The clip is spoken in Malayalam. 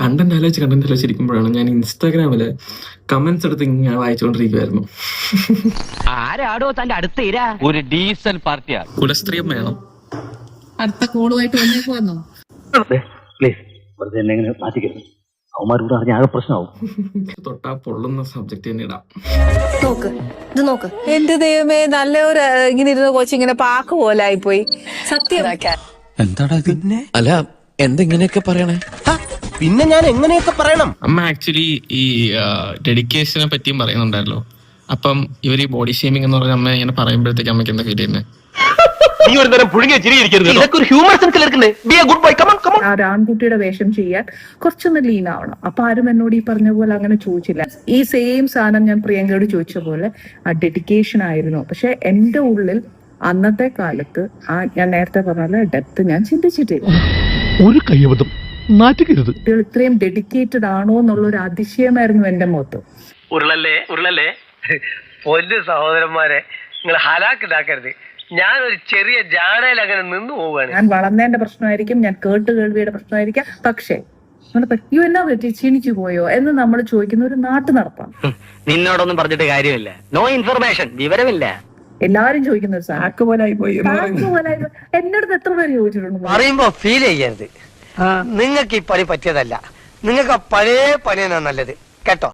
കണ്ടന്റ് ആലോചിച്ചിരിക്കുമ്പോഴാണ് ഞാൻ ഇൻസ്റ്റാഗ്രാമില് കമന്റ്സ് എടുത്ത് ഇങ്ങനെ വായിച്ചുകൊണ്ടിരിക്കുവായിരുന്നു. ആരാടോ തന്റെ അടുത്ത് ഒരു ഡീസന്റ് പാർട്ടിയാ, കുലസ്ത്രീയം വേണം. അടുത്ത കോളുമായിട്ട് വന്നേക്കുവന്നോ? പ്ലീസ് വെറുതെ എന്നെ മാറ്റിക്കരുത്. അവന്മാരോട് അറിഞ്ഞ ആകെ പ്രശ്നമാവും. തൊട്ടാ പൊള്ളുന്ന സബ്ജക്ട് തന്നെ ഇടാം. നോക്ക് എന്റെ ദൈവമേ, നല്ലൊരു ഇങ്ങനെ ഇരുന്ന കോച്ചിങ്ങനെ പാക്ക് പോലായി പോയി. സത്യം എന്താടാ പിന്നെ? അല്ല എന്തെങ്ങനെയൊക്കെ പറയണേ? പിന്നെ ഞാൻ എങ്ങനെയൊക്കെ പറയണം? അമ്മ ആക്ച്വലി ഈ ഡെഡിക്കേഷനെ പറ്റിയും പറയുന്നുണ്ടായല്ലോ. അപ്പം ഇവർ ഈ ബോഡി ഷേമിംഗ് എന്ന് പറഞ്ഞ അമ്മ ഇങ്ങനെ പറയുമ്പോഴത്തേക്ക് അമ്മയ്ക്ക് എന്താ ഫീൽ ചെയ്യുന്നത്? ആൺകുട്ടിയുടെ വേഷം ചെയ്യാൻ കുറച്ചൊന്ന് ലീൻ ആവണം. അപ്പൊ ആരും എന്നോട് ഈ പറഞ്ഞ പോലെ അങ്ങനെ ചോദിച്ചില്ല. ഈ സെയിം സാധനം ഞാൻ പ്രിയങ്കയോട് ചോദിച്ച പോലെ ആ ഡെഡിക്കേഷൻ ആയിരുന്നു. പക്ഷെ എന്റെ ഉള്ളിൽ അന്നത്തെ കാലത്ത് ഞാൻ നേരത്തെ പറഞ്ഞ ഡെപ്ത് ഞാൻ ചിന്തിച്ചിട്ടില്ല. ഒരു കയ്യബദ്ധം നാറ്റിക്കരുത്. കുട്ടികൾ ഇത്രയും ഡെഡിക്കേറ്റഡ് ആണോ എന്നുള്ള ഒരു അതിശയമായിരുന്നു എന്റെ മുഖത്ത്. ഉരുളല്ലേ പൊന്നു സഹോദരന്മാരെ, നിങ്ങൾ ഹലാക്കിതാക്കരുത്. ഞാനൊരു ചെറിയ ജാടയിൽ അങ്ങനെ നിന്ന് പോവുകയാണ്. ഞാൻ വളർന്നതിന്റെ പ്രശ്നമായിരിക്കും, ഞാൻ കേൾവിയുടെ പ്രശ്നമായിരിക്കാം. പക്ഷേ എന്നാ പറ്റി, ക്ഷീണിച്ചു പോയോ എന്ന് നമ്മൾ ചോദിക്കുന്ന ഒരു നാട്ടു നടപ്പാണ്. നിന്നോടൊന്നും പറഞ്ഞിട്ട് കാര്യമില്ല. നോ ഇൻഫർമേഷൻ, വിവരമില്ല. എല്ലാരും ചോദിക്കുന്ന ഒരു സാധനം പോലായിപ്പോയി. എന്റെ അടുത്ത് എത്ര പേര് ചോദിച്ചിട്ടുണ്ട്. പറയുമ്പോ ഫീൽ ചെയ്യരുത്. നിങ്ങൾക്ക് ഈ പണി പറ്റിയതല്ല. നിങ്ങൾക്ക് ആ പഴയ പണിയാണ് നല്ലത് കേട്ടോ.